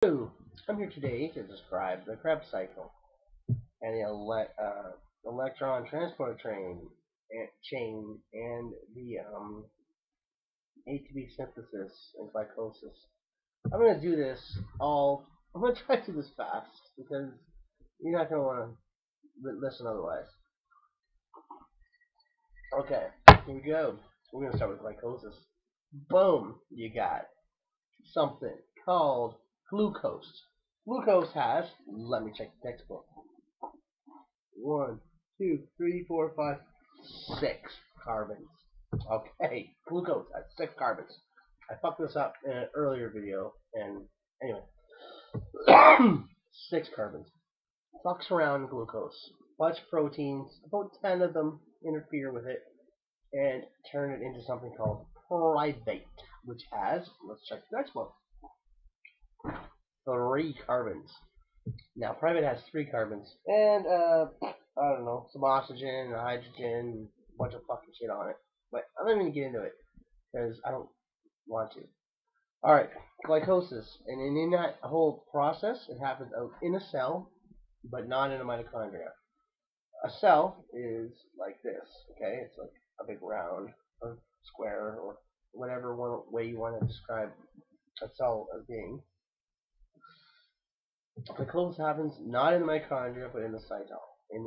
Hello, I'm here today to describe the Krebs cycle and the electron transport chain and the ATP synthesis and glycolysis. I'm going to do this all. I'm going to try to do this fast because you're not going to want to listen otherwise. Okay, here we go. We're going to start with glycolysis. Boom, you got something called glucose. Glucose has, let me check the textbook. 1, 2, 3, 4, 5, 6 carbons. Okay, glucose has 6 carbons. I fucked this up in an earlier video, and anyway, 6 carbons. Fucks around glucose. Bunch of proteins, about 10 of them interfere with it, and turn it into something called pyruvate, which has, let's check the next one, 3 carbons. Now, pyruvate has 3 carbons, and I don't know, some oxygen, hydrogen, a bunch of fucking shit on it. But I'm not even gonna get into it because I don't want to. All right, glycolysis, and in that whole process, it happens out in a cell, but not in a mitochondria. A cell is like this, okay? It's like a big round or square or whatever way you want to describe a cell as being. Glycolysis happens not in the mitochondria, but in the cytosol, in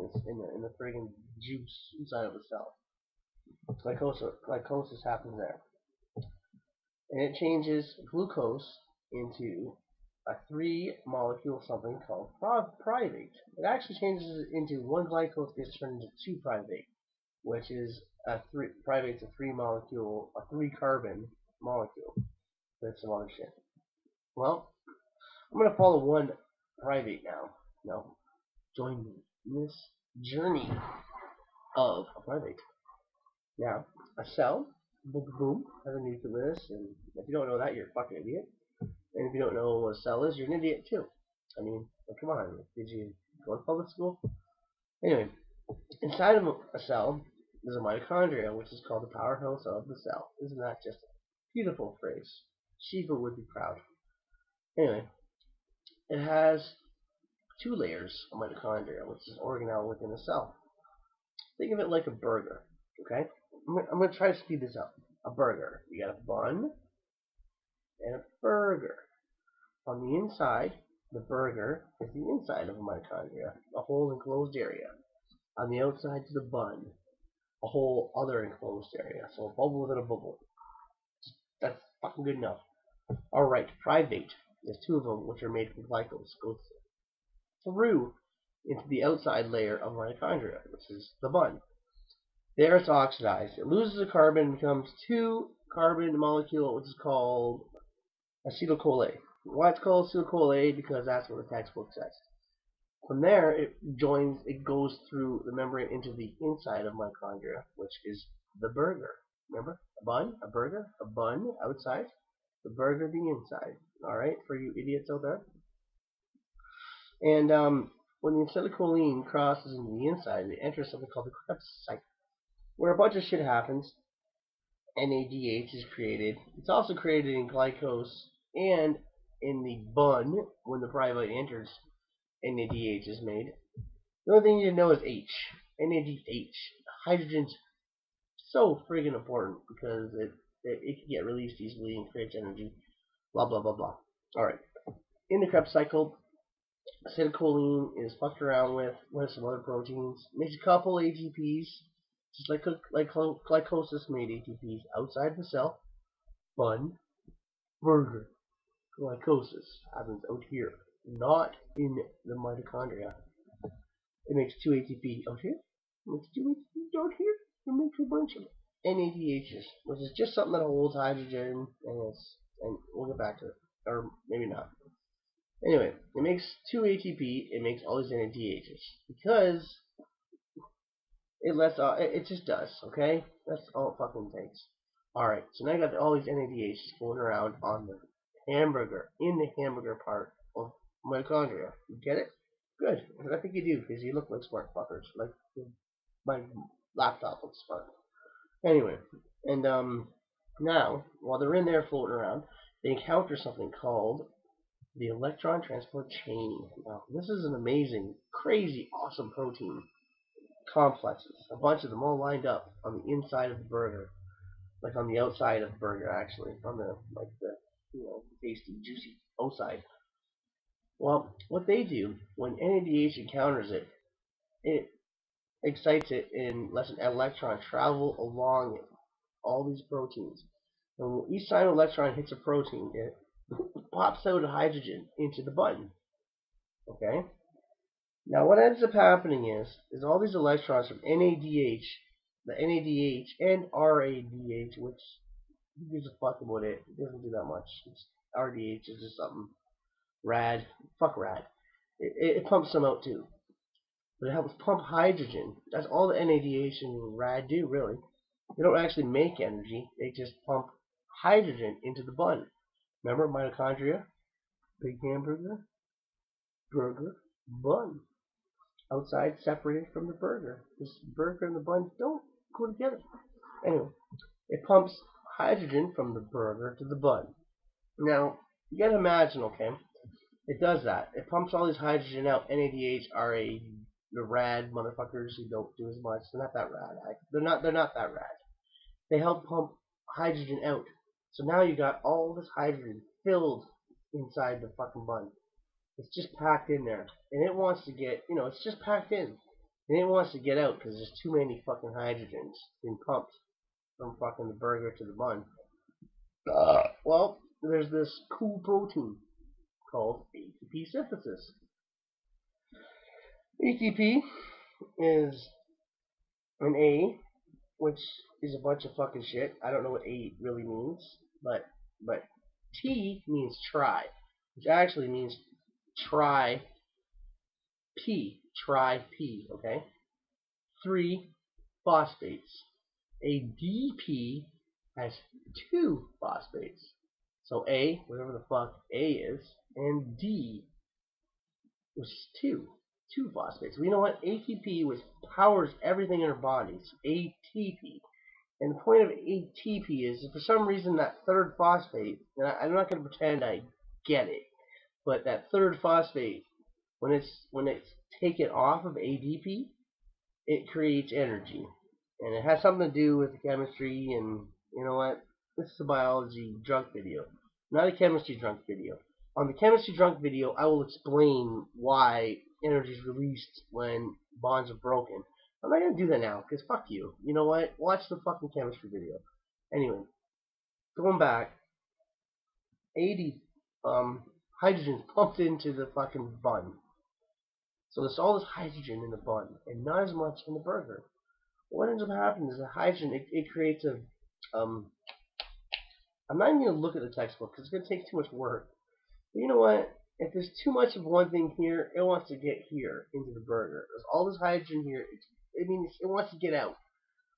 the friggin' juice inside of the cell. Glycolysis happens there, and it changes glucose into a 3-molecule something called pyruvate. It actually changes it into one glycose gets turned into 2 pyruvate, which is pyruvate's a 3-molecule, a 3-carbon molecule with some other shit. Well, I'm gonna follow one pyruvate now. No, join me in this journey of a pyruvate. Now, a cell, boom, boom, has a nucleus, and if you don't know that, you're a fucking idiot. And if you don't know what a cell is, you're an idiot too. I mean, well, come on, did you go to public school? Anyway, inside of a cell is a mitochondria, which is called the powerhouse of the cell. Isn't that just a beautiful phrase? Shiva would be proud. Anyway, it has 2 layers of mitochondria, which is organelle within a cell. Think of it like a burger, okay? I'm going to try to speed this up. A burger. You got a bun and a burger. On the inside, the burger is the inside of a mitochondria, a whole enclosed area. On the outside to the bun, a whole other enclosed area. So a bubble within a bubble. That's fucking good enough. Alright, pyruvate. There's 2 of them, which are made from glycose. Goes through into the outside layer of mitochondria, which is the bun. There it's oxidized. It loses a carbon and becomes 2-carbon molecule, which is called acetyl-CoA. Why it's called acetyl-CoA? Because that's what the textbook says. From there, it goes through the membrane into the inside of mitochondria, which is the burger. Remember? A bun, a burger, a bun outside, the burger the inside. Alright, for you idiots out there. And when the acetylcholine crosses into the inside, it enters something called the Krebs cycle, where a bunch of shit happens. NADH is created. It's also created in glycose and in the bun when the pyruvate enters. NADH is made. The only thing you need to know is H. NADH. Hydrogen's so friggin' important because it can get released easily and creates energy. Blah blah blah blah. Alright. In the Krebs cycle, acetylcholine is fucked around with some other proteins. Makes a couple ATPs, just like glycolysis made ATPs outside the cell. Bun, burger. Glycolysis happens out here, not in the mitochondria. It makes 2 ATP out here. It makes 2 ATP out here. It makes a bunch of NADHs, which is just something that holds hydrogen, and we'll get back to it, or maybe not. Anyway, it makes 2 ATP. It makes all these NADHs because it just does. Okay, that's all it fucking takes. All right, so now I got all these NADHs floating around on the hamburger, in the hamburger part of mitochondria. You get it? Good. I think you do, because you look like smart fuckers. Like my laptop looks smart. Anyway, and now while they're in there floating around, they encounter something called the electron transport chain. Now, this is an amazing, crazy, awesome protein complexes. A bunch of them all lined up on the inside of the burger, like on the outside of the burger, actually, on the tasty, juicy outside. Well, what they do when NADH encounters it, it excites it and lets an electron travel along it, all these proteins. And when each time an electron hits a protein, it pops out a hydrogen into the button. Okay? Now what ends up happening is all these electrons from NADH, the NADH and RADH, which who gives a fuck about it? It doesn't do that much. RDH is just something rad. Fuck rad. It pumps some out too. But it helps pump hydrogen. That's all the NADH and RAD do, really. They don't actually make energy. They just pump hydrogen into the bun. Remember mitochondria? Big hamburger, burger, bun. Outside separated from the burger. This burger and the bun don't go together. Anyway, it pumps hydrogen from the burger to the bun. Now, you gotta imagine, okay? It does that. It pumps all these hydrogen out. NADH, RA, the rad motherfuckers who don't do as much. They're not that rad. They're not that rad. They help pump hydrogen out. So now you got all this hydrogen filled inside the fucking bun. It's just packed in there. And it wants to get, it's just packed in. And it wants to get out because there's too many fucking hydrogens being pumped from fucking the burger to the bun. Well, there's this cool protein called ATP synthesis. ATP is an A, which is a bunch of fucking shit. I don't know what A really means, but T means tri, which actually means tri-P, okay? 3 phosphates. ADP has 2 phosphates. So A, whatever the fuck A is, and D, which is 2 phosphates. Well, you know what? ATP powers everything in our bodies. ATP. And the point of ATP is, for some reason, that third phosphate, and I'm not going to pretend I get it, but that third phosphate, when it's taken off of ADP, it creates energy. And it has something to do with the chemistry, and you know what? This is a biology drunk video, not a chemistry drunk video. On the chemistry drunk video, I will explain why energy is released when bonds are broken. I'm not going to do that now, because fuck you. You know what? Watch the fucking chemistry video. Anyway, going back, hydrogen is pumped into the fucking bun. So there's all this hydrogen in the bun, and not as much in the burger. What ends up happening is the hydrogen, it creates a, I'm not even going to look at the textbook, because it's going to take too much work. But you know what? If there's too much of one thing here, it wants to get here into the burger. There's all this hydrogen here. It wants to get out.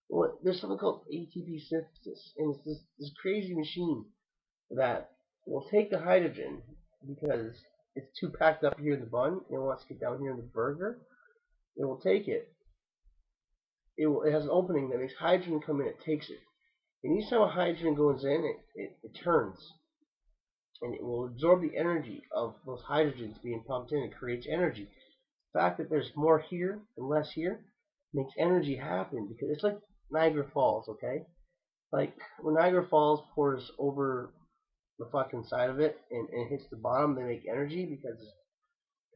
Well, there's something called ATP synthesis, and it's this crazy machine that will take the hydrogen because it's too packed up here in the bun. It wants to get down here in the burger. It will take it. It has an opening that makes hydrogen come in. It takes it, and each time a hydrogen goes in, it turns. And it will absorb the energy of those hydrogens being pumped in. It creates energy. The fact that there's more here and less here makes energy happen, because it's like Niagara Falls, okay? Like when Niagara Falls pours over the fucking side of it and hits the bottom, they make energy because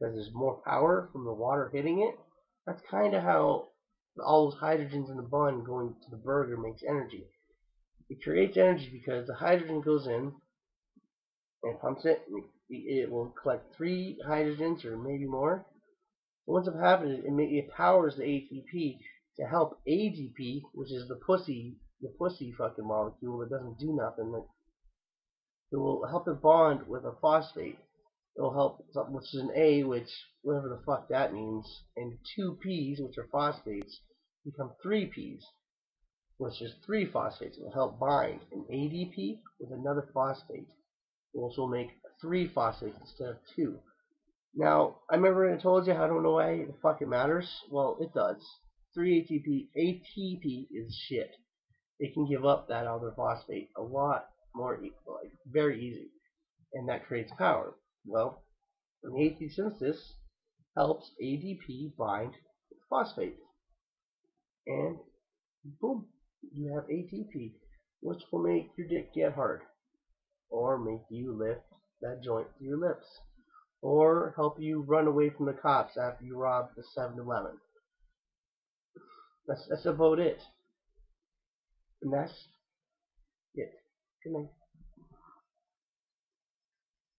there's more power from the water hitting it. That's kind of how all those hydrogens in the bun going to the burger makes energy. It creates energy because the hydrogen goes in and pumps it. It will collect 3 hydrogens or maybe more. Once it happens, it powers the ATP to help ADP, which is the pussy fucking molecule that doesn't do nothing. It will help it bond with a phosphate. It will help something which is an A, which whatever the fuck that means, and 2 P's, which are phosphates, become 3 P's, which is 3 phosphates. It will help bind an ADP with another phosphate. Which will make 3 phosphates instead of 2. Now, I remember I told you I don't know why the fuck it matters. Well, it does. 3 ATP is shit. It can give up that other phosphate a lot more, like very easy, and that creates power. Well, an ATP synthesis helps ADP bind phosphate, and boom, you have ATP, which will make your dick get hard, or make you lift that joint to your lips, or help you run away from the cops after you rob the 7-Eleven. That's about it. And that's it. Good night.